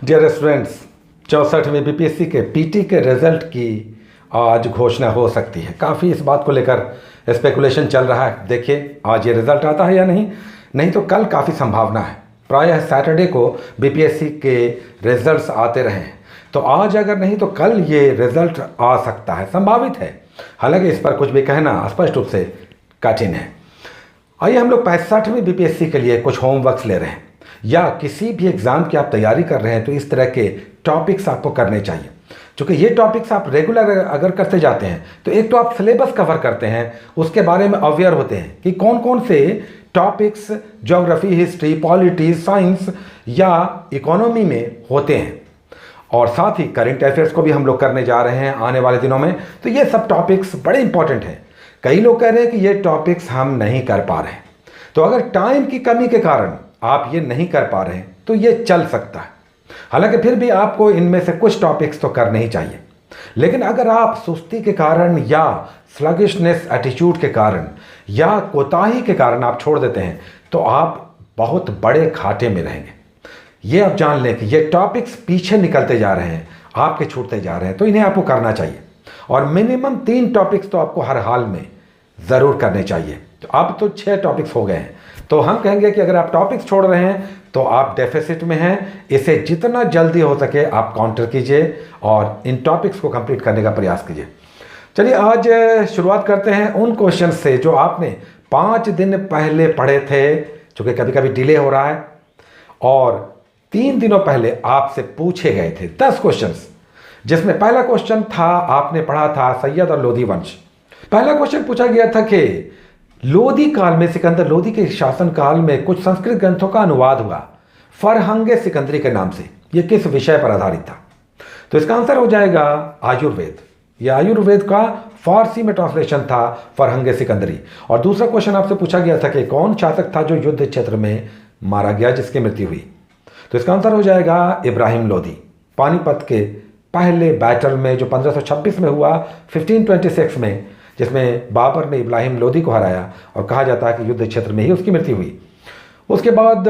Dear students, 64वीं BPSC के PT के result की आज घोषणा हो सकती है। काफ़ी इस बात को लेकर स्पेकुलेशन चल रहा है। देखिए आज ये रिज़ल्ट आता है या नहीं, नहीं तो कल काफ़ी संभावना है। प्रायः सैटरडे को बीपीएससी के रिजल्ट्स आते रहे हैं, तो आज अगर नहीं तो कल ये रिज़ल्ट आ सकता है, संभावित है। हालांकि इस पर कुछ भी कहना स्पष्ट रूप से कठिन है। आइए हम लोग 65वीं बीपीएससी के लिए कुछ होमवर्क्स ले रहे हैं, या किसी भी एग्ज़ाम की आप तैयारी कर रहे हैं तो इस तरह के टॉपिक्स आपको करने चाहिए। क्योंकि ये टॉपिक्स आप रेगुलर अगर करते जाते हैं तो एक तो आप सिलेबस कवर करते हैं, उसके बारे में अवेयर होते हैं कि कौन कौन से topics geography, history, polity, science या इकोनॉमी में होते हैं। और साथ ही करंट अफेयर्स को भी हम लोग करने जा रहे हैं आने वाले दिनों में, तो ये सब टॉपिक्स बड़े इंपॉर्टेंट हैं। कई लोग कह रहे हैं कि ये टॉपिक्स हम नहीं कर पा रहे हैं, तो अगर टाइम की कमी के कारण आप ये नहीं कर पा रहे हैं तो ये चल सकता है। हालांकि फिर भी आपको इनमें से कुछ टॉपिक्स तो करने ही चाहिए। लेकिन अगर आप सुस्ती के कारण या स्लगिशनेस एटीट्यूड के कारण या कोताही के कारण आप छोड़ देते हैं तो आप बहुत बड़े घाटे में रहेंगे। ये आप जान लें कि ये टॉपिक्स पीछे निकलते जा रहे हैं, आपके छूटते जा रहे हैं, तो इन्हें आपको करना चाहिए। और मिनिमम 3 टॉपिक्स तो आपको हर हाल में ज़रूर करने चाहिए। तो अब तो 6 टॉपिक्स हो गए हैं, तो हम कहेंगे कि अगर आप टॉपिक्स छोड़ रहे हैं तो आप डेफिसिट में हैं। इसे जितना जल्दी हो सके आप काउंटर कीजिए और इन टॉपिक्स को कंप्लीट करने का प्रयास कीजिए। चलिए आज शुरुआत करते हैं उन क्वेश्चन से जो आपने 5 दिन पहले पढ़े थे, चूँकि कभी कभी डिले हो रहा है, और 3 दिनों पहले आपसे पूछे गए थे 10 क्वेश्चंस, जिसमें पहला क्वेश्चन था, आपने पढ़ा था सैयद और लोधी वंश। पहला क्वेश्चन पूछा गया था कि लोधी काल में, सिकंदर लोधी के शासन काल में कुछ संस्कृत ग्रंथों का अनुवाद हुआ फरहंगे सिकंदरी के नाम से। यह किस विषय पर आधारित था? तो इसका आंसर हो जाएगा आयुर्वेद। यह आयुर्वेद का फारसी में ट्रांसलेशन था फरहंगे सिकंदरी। और दूसरा क्वेश्चन आपसे पूछा गया था कि कौन शासक था जो युद्ध क्षेत्र में मारा गया, जिसकी मृत्यु हुई? तो इसका आंसर हो जाएगा इब्राहिम लोधी। पानीपत के पहले बैटल में जो 1526 में हुआ, 1526 में, जिसमें बाबर ने इब्राहिम लोधी को हराया, और कहा जाता है कि युद्ध क्षेत्र में ही उसकी मृत्यु हुई। उसके बाद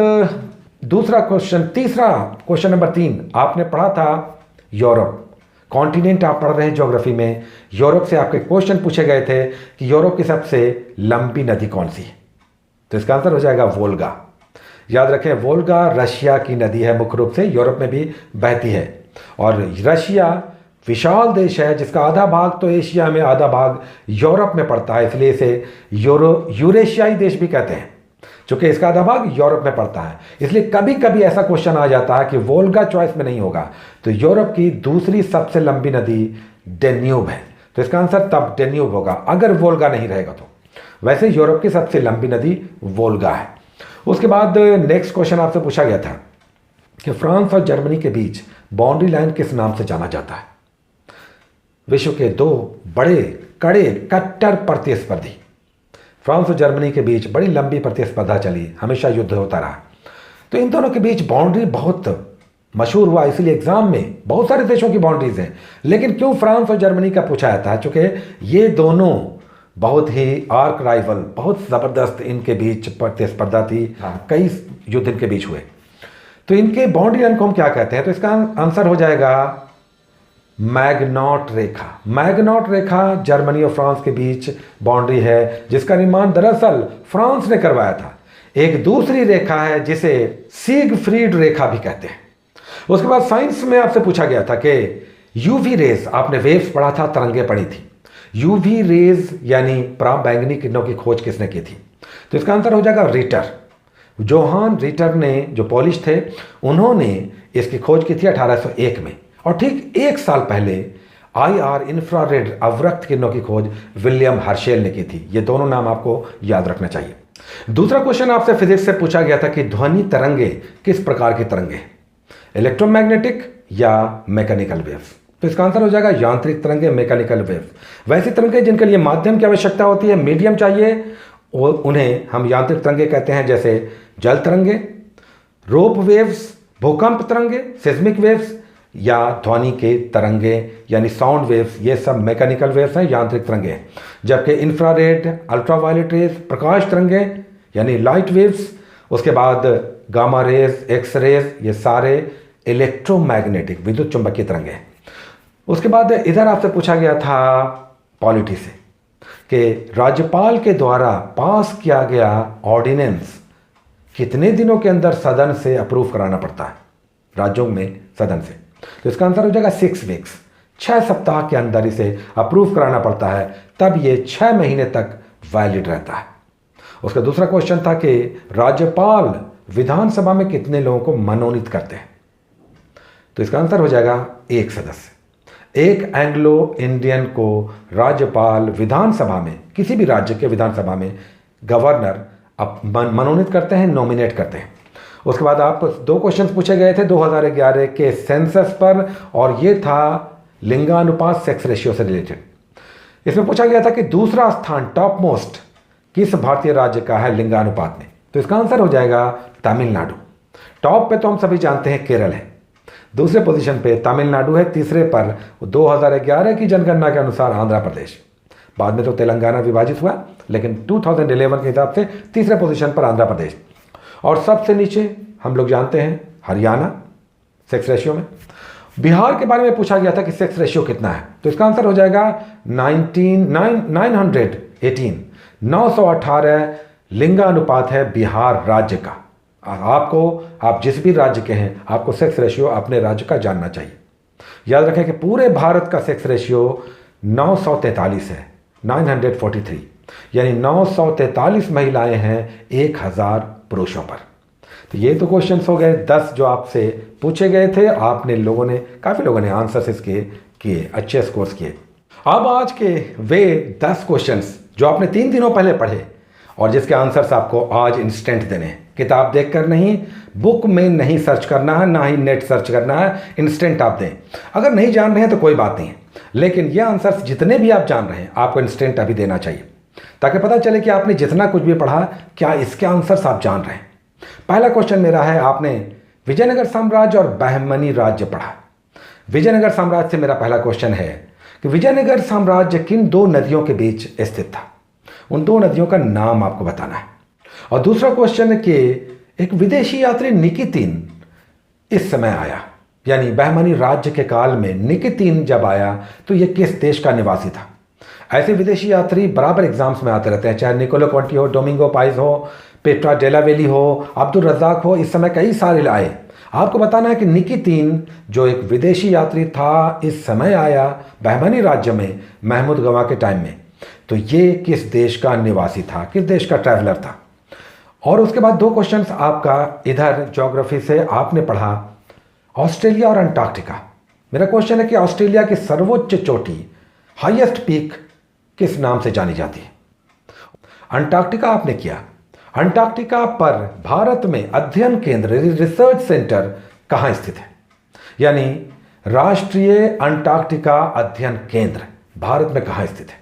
दूसरा क्वेश्चन, तीसरा क्वेश्चन नंबर 3 आपने पढ़ा था यूरोप। कॉन्टिनेंट आप पढ़ रहे हैं ज्योग्राफी में, यूरोप से आपके क्वेश्चन पूछे गए थे कि यूरोप की सबसे लंबी नदी कौन सी है? तो इसका आंसर हो जाएगा वोल्गा। याद रखें, वोल्गा रशिया की नदी है, मुख्य रूप से यूरोप में भी बहती है। और रशिया विशाल देश है जिसका आधा भाग तो एशिया में, आधा भाग यूरोप में पड़ता है, इसलिए इसे यूरेशियाई देश भी कहते हैं, क्योंकि इसका आधा भाग यूरोप में पड़ता है। इसलिए कभी कभी ऐसा क्वेश्चन आ जाता है कि वोल्गा चॉइस में नहीं होगा, तो यूरोप की दूसरी सबसे लंबी नदी डेन्यूब है, तो इसका आंसर तब डेन्यूब होगा अगर वोल्गा नहीं रहेगा तो। वैसे यूरोप की सबसे लंबी नदी वोल्गा है। उसके बाद नेक्स्ट क्वेश्चन आपसे पूछा गया था कि फ्रांस और जर्मनी के बीच बाउंड्री लाइन किस नाम से जाना जाता है? विश्व के 2 बड़े कड़े कट्टर प्रतिस्पर्धी, फ्रांस और जर्मनी के बीच बड़ी लंबी प्रतिस्पर्धा चली, हमेशा युद्ध होता रहा, तो इन दोनों के बीच बाउंड्री बहुत मशहूर हुआ। इसलिए एग्जाम में बहुत सारे देशों की बाउंड्रीज हैं, लेकिन क्यों फ्रांस और जर्मनी का पूछा जाता है? क्योंकि ये दोनों बहुत ही आर्क राइवल, बहुत ज़बरदस्त इनके बीच प्रतिस्पर्धा थी, कई युद्ध इनके बीच हुए। तो इनके बाउंड्री लाइन को हम क्या कहते हैं? तो इसका आंसर हो जाएगा मैग्नॉट रेखा। मैग्नॉट रेखा जर्मनी और फ्रांस के बीच बाउंड्री है, जिसका निर्माण दरअसल फ्रांस ने करवाया था। एक दूसरी रेखा है जिसे सिगफ्रीड रेखा भी कहते हैं। उसके बाद साइंस में आपसे पूछा गया था कि यूवी रेज, आपने वेव्स पढ़ा था, तरंगे पढ़ी थी, यूवी रेज यानी पराबैंगनी किरणों की खोज किसने की थी? तो इसका आंसर हो जाएगा रिटर। जोहान रिटर ने, जो पोलिश थे, उन्होंने इसकी खोज की थी 1801 में। और ठीक 1 साल पहले IR इंफ्रारेड अवरक्त किरणों की खोज विलियम हर्शेल ने की थी। ये दोनों नाम आपको याद रखना चाहिए। दूसरा क्वेश्चन आपसे फिजिक्स से पूछा गया था कि ध्वनि तरंगे किस प्रकार की तरंगे हैं? इलेक्ट्रोमैग्नेटिक या मैकेनिकल वेव्स? तो इसका आंसर हो जाएगा यांत्रिक तरंगे, मैकेनिकल वेव्स। वैसी तरंगे जिनके लिए माध्यम की आवश्यकता होती है, मीडियम चाहिए, उन्हें हम यांत्रिक तरंगे कहते हैं, जैसे जल तरंगे, रोप वेव्स, भूकंप तरंगे, सिस्मिक वेव्स, या ध्वनि के तरंगे यानी साउंड वेव्स, ये सब मैकेनिकल वेव्स हैं, यांत्रिक तरंगे हैं। जबकि इंफ्रारेड, अल्ट्रावायलेट रेज, प्रकाश तरंगे यानी लाइट वेव्स, उसके बाद गामा रेज, एक्स रेज, ये सारे इलेक्ट्रोमैग्नेटिक विद्युत चुंबकीय तरंगें। उसके बाद इधर आपसे पूछा गया था पॉलिटी से कि राज्यपाल के द्वारा पास किया गया ऑर्डिनेंस कितने दिनों के अंदर सदन से अप्रूव कराना पड़ता है, राज्यों में सदन से। तो इसका आंसर हो जाएगा 6 वीक्स, 6 सप्ताह के अंदर इसे अप्रूव कराना पड़ता है, तब ये 6 महीने तक वैलिड रहता है। उसका दूसरा क्वेश्चन था कि राज्यपाल विधानसभा में कितने लोगों को मनोनीत करते हैं। तो इसका आंसर हो जाएगा 1 सदस्य। एक एंग्लो इंडियन को राज्यपाल विधानसभा में, किसी भी राज्य के विधानसभा में गवर्नर मनोनीत करते हैं, नॉमिनेट करते हैं। उसके बाद आप 2 क्वेश्चन पूछे गए थे 2011 के सेंसस पर, और ये था लिंगानुपात, सेक्स रेशियो से रिलेटेड। इसमें पूछा गया था कि दूसरा स्थान टॉप मोस्ट किस भारतीय राज्य का है लिंगानुपात में। तो इसका आंसर हो जाएगा तमिलनाडु। टॉप पे तो हम सभी जानते हैं केरल है, दूसरे पोजीशन पे तमिलनाडु है, तीसरे पर 2011 की जनगणना के अनुसार आंध्र प्रदेश, बाद में तो तेलंगाना विभाजित हुआ, लेकिन 2011 के हिसाब से तीसरे पोजीशन पर आंध्र प्रदेश, और सबसे नीचे हम लोग जानते हैं हरियाणा सेक्स रेशियो में। बिहार के बारे में पूछा गया था कि सेक्स रेशियो कितना है। तो इसका आंसर हो जाएगा 918 918 लिंगानुपात है बिहार राज्य का। आप जिस भी राज्य के हैं, आपको सेक्स रेशियो अपने राज्य का जानना चाहिए। याद रखें कि पूरे भारत का सेक्स रेशियो 943 है, 943, यानी 943 महिलाएं हैं 1000 पुरुषों पर। तो ये तो क्वेश्चंस हो गए 10 जो आपसे पूछे गए थे। काफ़ी लोगों ने आंसर्स इसके किए, अच्छे स्कोर्स किए। अब आज के वे 10 क्वेश्चंस जो आपने 3 दिनों पहले पढ़े और जिसके आंसर्स आपको आज इंस्टेंट देने हैं। किताब देखकर नहीं, बुक में नहीं सर्च करना है, ना ही नेट सर्च करना है, इंस्टेंट आप दें। अगर नहीं जान रहे हैं तो कोई बात नहीं है, लेकिन ये आंसर्स जितने भी आप जान रहे हैं आपको इंस्टेंट अभी देना चाहिए, ताकि पता चले कि आपने जितना कुछ भी पढ़ा क्या इसके आंसर्स आप जान रहे हैं। पहला क्वेश्चन मेरा है, आपने विजयनगर साम्राज्य और बहमनी राज्य पढ़ा। विजयनगर साम्राज्य से मेरा पहला क्वेश्चन है कि विजयनगर साम्राज्य किन 2 नदियों के बीच स्थित था, उन 2 नदियों का नाम आपको बताना है। और दूसरा क्वेश्चन है कि एक विदेशी यात्री निकितीन इस समय आया, यानी बहमनी राज्य के काल में निकितीन जब आया तो यह किस देश का निवासी था। ऐसे विदेशी यात्री बराबर एग्जाम्स में आते रहते हैं, चाहे निकोलो कॉन्टी हो, डोमिंगो पाइज हो, पेट्रा डेलावेली हो, अब्दुल रज़ाक हो, इस समय कई सारे आए। आपको बताना है कि निकितीन जो एक विदेशी यात्री था इस समय आया बहमनी राज्य में महमूद गवा के टाइम में, तो ये किस देश का निवासी था, किस देश का ट्रैवलर था। और उसके बाद 2 क्वेश्चंस आपका इधर ज्योग्राफी से आपने पढ़ा ऑस्ट्रेलिया और अंटार्कटिका। मेरा क्वेश्चन है कि ऑस्ट्रेलिया की सर्वोच्च चोटी, हाईएस्ट पीक किस नाम से जानी जाती है। अंटार्कटिका आपने किया। अंटार्कटिका पर भारत में अध्ययन केंद्र, रिसर्च सेंटर कहाँ स्थित है, यानी राष्ट्रीय अंटार्कटिका अध्ययन केंद्र भारत में कहाँ स्थित है।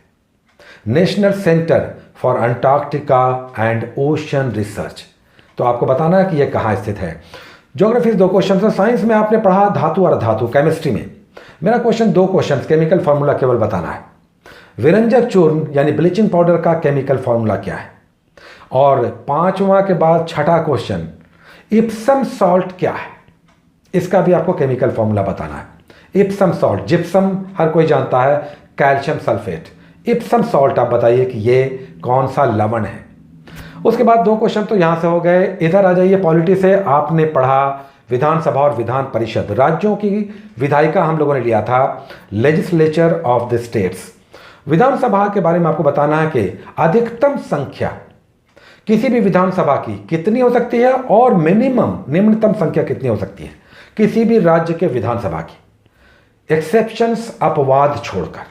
National centre for Antarctica and ocean research, तो आपको बताना है कि यह कहाँ स्थित है। ज्योग्राफी 2 क्वेश्चन है। साइंस में आपने पढ़ा धातु और अधातु, केमिस्ट्री में मेरा क्वेश्चन 2 क्वेश्चन, केमिकल फार्मूला केवल बताना है। विरंजक चूर्ण यानी ब्लीचिंग पाउडर का केमिकल फार्मूला क्या है। और 5वां के बाद 6ठा क्वेश्चन, इप्सम सॉल्ट क्या है, इसका भी आपको केमिकल फार्मूला बताना है। इप्सम सॉल्ट, जिप्सम हर कोई जानता है, कैल्शियम सल्फेट, इप्सम सॉल्ट आप बताइए कि ये कौन सा लवण है। उसके बाद 2 क्वेश्चन तो यहां से हो गए। इधर आ जाइए, पॉलिटी से आपने पढ़ा विधानसभा और विधान परिषद, राज्यों की विधायिका हम लोगों ने लिया था, लेजिस्लेचर ऑफ द स्टेट्स। विधानसभा के बारे में आपको बताना है कि अधिकतम संख्या किसी भी विधानसभा की कितनी हो सकती है और निम्नतम संख्या कितनी हो सकती है किसी भी राज्य के विधानसभा की, एक्सेप्शंस अपवाद छोड़कर।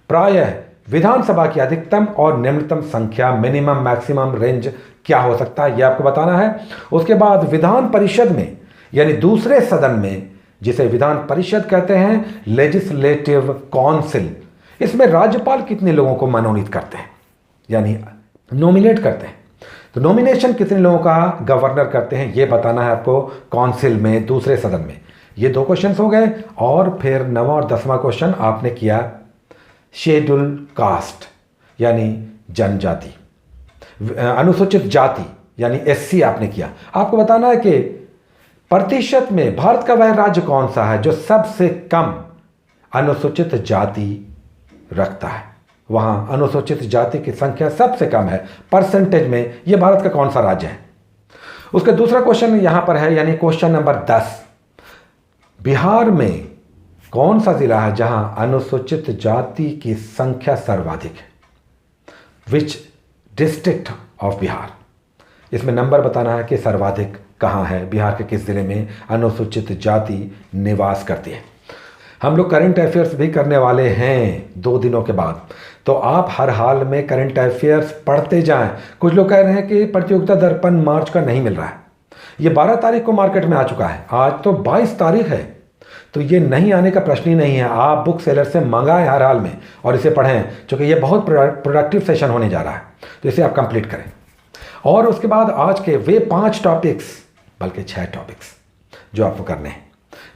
प्रायः विधानसभा की अधिकतम और निम्नतम संख्या, मिनिमम मैक्सिमम रेंज क्या हो सकता है, यह आपको बताना है। उसके बाद विधान परिषद में यानी दूसरे सदन में, जिसे विधान परिषद कहते हैं, लेजिस्लेटिव काउंसिल, इसमें राज्यपाल कितने लोगों को मनोनीत करते हैं, यानी नॉमिनेट करते हैं। तो नॉमिनेशन कितने लोगों का गवर्नर करते हैं ये बताना है आपको काउंसिल में, दूसरे सदन में। ये 2 क्वेश्चन हो गए। और फिर 9वां और 10वां क्वेश्चन आपने किया शेड्यूल कास्ट यानी जनजाति, अनुसूचित जाति यानी SC आपने किया। आपको बताना है कि प्रतिशत में भारत का वह राज्य कौन सा है जो सबसे कम अनुसूचित जाति रखता है? वहां अनुसूचित जाति की संख्या सबसे कम है परसेंटेज में, यह भारत का कौन सा राज्य है? उसका दूसरा क्वेश्चन यहां पर है, यानी क्वेश्चन नंबर 10, बिहार में कौन सा जिला है जहां अनुसूचित जाति की संख्या सर्वाधिक है? Which district of Bihar? इसमें नंबर बताना है कि सर्वाधिक कहां है, बिहार के किस जिले में अनुसूचित जाति निवास करती है। हम लोग करंट अफेयर्स भी करने वाले हैं 2 दिनों के बाद, तो आप हर हाल में करंट अफेयर्स पढ़ते जाएं। कुछ लोग कह रहे हैं कि प्रतियोगिता दर्पण मार्च का नहीं मिल रहा है, ये 12 तारीख को मार्केट में आ चुका है, आज तो 22 तारीख है, तो ये नहीं आने का प्रश्न ही नहीं है। आप बुक सेलर से मंगाएं हर हाल में और इसे पढ़ें, क्योंकि ये बहुत प्रोडक्टिव सेशन होने जा रहा है, तो इसे आप कंप्लीट करें। और उसके बाद आज के वे 5 टॉपिक्स, बल्कि 6 टॉपिक्स जो आपको करने हैं,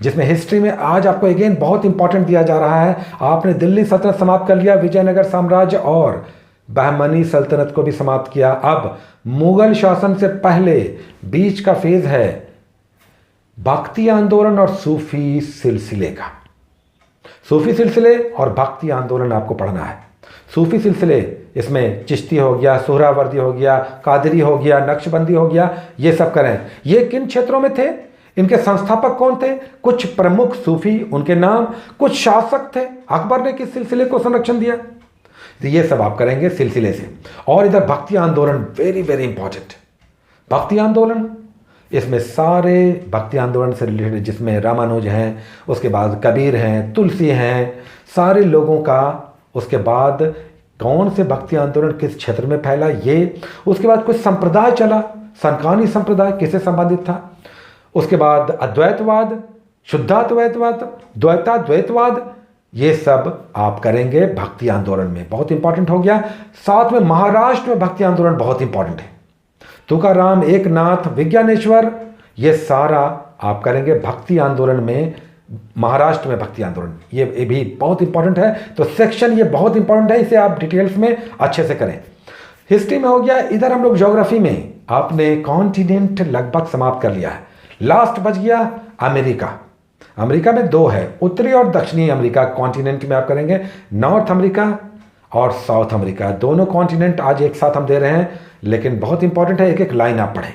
जिसमें हिस्ट्री में आज आपको अगेन बहुत इंपॉर्टेंट दिया जा रहा है। आपने दिल्ली सल्तनत समाप्त कर लिया, विजयनगर साम्राज्य और बहमनी सल्तनत को भी समाप्त किया। अब मुगल शासन से पहले बीच का फेज है भक्ति आंदोलन और सूफी सिलसिले का। सूफी सिलसिले और भक्ति आंदोलन आपको पढ़ना है। सूफी सिलसिले, इसमें चिश्ती हो गया, सुहरावर्दी हो गया, कादरी हो गया, नक्शबंदी हो गया, ये सब करें। ये किन क्षेत्रों में थे, इनके संस्थापक कौन थे, कुछ प्रमुख सूफी, उनके नाम, कुछ शासक थे, अकबर ने किस सिलसिले को संरक्षण दिया, तो ये सब आप करेंगे सिलसिले से। और इधर भक्ति आंदोलन, वेरी वेरी इंपॉर्टेंट। भक्ति आंदोलन, इसमें सारे भक्ति आंदोलन से रिलेटेड, जिसमें रामानुज हैं, उसके बाद कबीर हैं, तुलसी हैं, सारे लोगों का, उसके बाद कौन से भक्ति आंदोलन किस क्षेत्र में फैला ये, उसके बाद कुछ संप्रदाय चला, सनकानी संप्रदाय किससे संबंधित था, उसके बाद अद्वैतवाद, शुद्धाद्वैतवाद, द्वैताद्वैतवाद, ये सब आप करेंगे भक्ति आंदोलन में, बहुत इंपॉर्टेंट हो गया। साथ में महाराष्ट्र में भक्ति आंदोलन बहुत इंपॉर्टेंट है, तुकाराम, एकनाथ, विज्ञानेश्वर, ये सारा आप करेंगे भक्ति आंदोलन में, महाराष्ट्र में भक्ति आंदोलन, ये भी बहुत इंपॉर्टेंट है। तो सेक्शन ये बहुत इंपॉर्टेंट है, इसे आप डिटेल्स में अच्छे से करें। हिस्ट्री में हो गया। इधर हम लोग ज्योग्राफी में आपने कॉन्टिनेंट लगभग समाप्त कर लिया है, लास्ट बच गया अमेरिका। अमेरिका में 2 है, उत्तरी और दक्षिणी अमेरिका कॉन्टिनेंट में आप करेंगे, नॉर्थ अमेरिका और साउथ अमेरिका, दोनों कॉन्टिनेंट आज एक साथ हम दे रहे हैं, लेकिन बहुत इंपॉर्टेंट है, एक एक लाइन आप पढ़ें।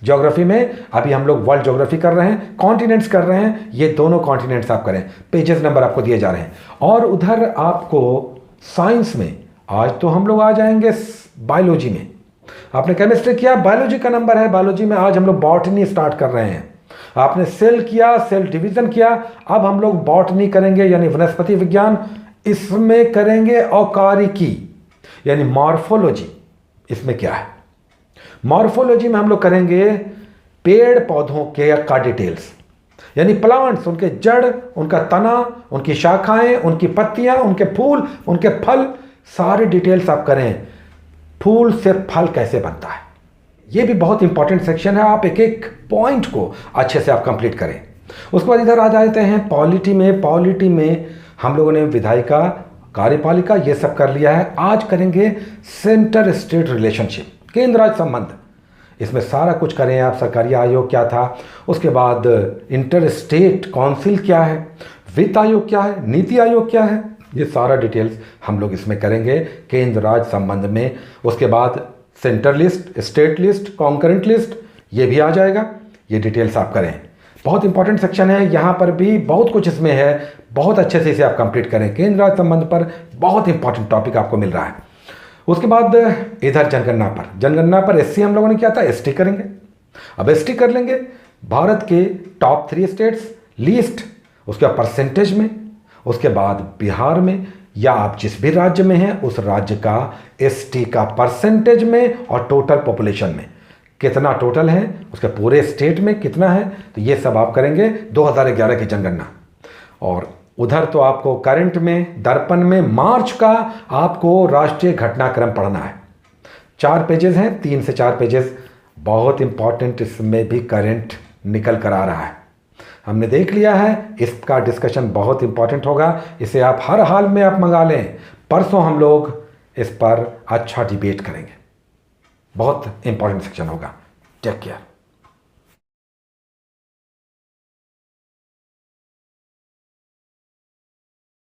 ज्योग्राफी में अभी हम लोग वर्ल्ड ज्योग्राफी कर रहे हैं, कॉन्टिनेंट्स कर रहे हैं, ये दोनों कॉन्टिनेंट्स आप करें, पेजेस नंबर आपको दिए जा रहे हैं। और उधर आपको साइंस में आज तो हम लोग आ जाएंगे बायोलॉजी में। आपने केमिस्ट्री किया, बायोलॉजी का नंबर है, बायोलॉजी में आज हम लोग बॉटनी स्टार्ट कर रहे हैं। आपने सेल किया, सेल डिवीजन किया, अब हम लोग बॉटनी करेंगे, यानी वनस्पति विज्ञान। इसमें करेंगे औकारिकी, यानी मॉर्फोलॉजी। इसमें क्या है, मॉर्फोलॉजी में हम लोग करेंगे पेड़ पौधों के का डिटेल्स, यानी प्लांट्स, उनके जड़, उनका तना, उनकी शाखाएं, उनकी पत्तियां, उनके फूल, उनके फल, सारे डिटेल्स आप करें। फूल से फल कैसे बनता है, ये भी बहुत इंपॉर्टेंट सेक्शन है, आप एक एक पॉइंट को अच्छे से आप कंप्लीट करें। उसके बाद इधर आ जाते हैं पॉलिटी में। पॉलिटी में हम लोगों ने विधायिका, कार्यपालिका, ये सब कर लिया है। आज करेंगे सेंटर स्टेट रिलेशनशिप, केंद्र राज्य संबंध। इसमें सारा कुछ करें आप, सरकारी आयोग क्या था, उसके बाद इंटर स्टेट काउंसिल क्या है, वित्त आयोग क्या है, नीति आयोग क्या है, ये सारा डिटेल्स हम लोग इसमें करेंगे केंद्र राज्य संबंध में। उसके बाद centre list, state list, concurrent list, ये भी आ जाएगा, ये डिटेल्स आप करें। बहुत इंपॉर्टेंट सेक्शन है, यहाँ पर भी बहुत कुछ इसमें है, बहुत अच्छे से इसे आप कंप्लीट करें। केंद्र राज्य संबंध पर बहुत इंपॉर्टेंट टॉपिक आपको मिल रहा है। उसके बाद इधर जनगणना पर एससी हम लोगों ने किया था, एसटी करेंगे। अब एसटी कर लेंगे, भारत के टॉप 3 स्टेट्स लिस्ट, उसके बाद परसेंटेज में, उसके बाद बिहार में या आप जिस भी राज्य में हैं उस राज्य का एसटी का परसेंटेज में और टोटल पॉपुलेशन में कितना टोटल है, उसके पूरे स्टेट में कितना है, तो ये सब आप करेंगे 2011 की जनगणना। और उधर तो आपको करंट में, दर्पण में मार्च का आपको राष्ट्रीय घटनाक्रम पढ़ना है। 4 पेजेस हैं, 3 से 4 पेजेस, बहुत इंपॉर्टेंट, इसमें भी करंट निकल कर आ रहा है। हमने देख लिया है, इसका डिस्कशन बहुत इंपॉर्टेंट होगा, इसे आप हर हाल में आप मंगा लें। परसों हम लोग इस पर अच्छा डिबेट करेंगे, बहुत इंपॉर्टेंट सेक्शन होगा। Take care.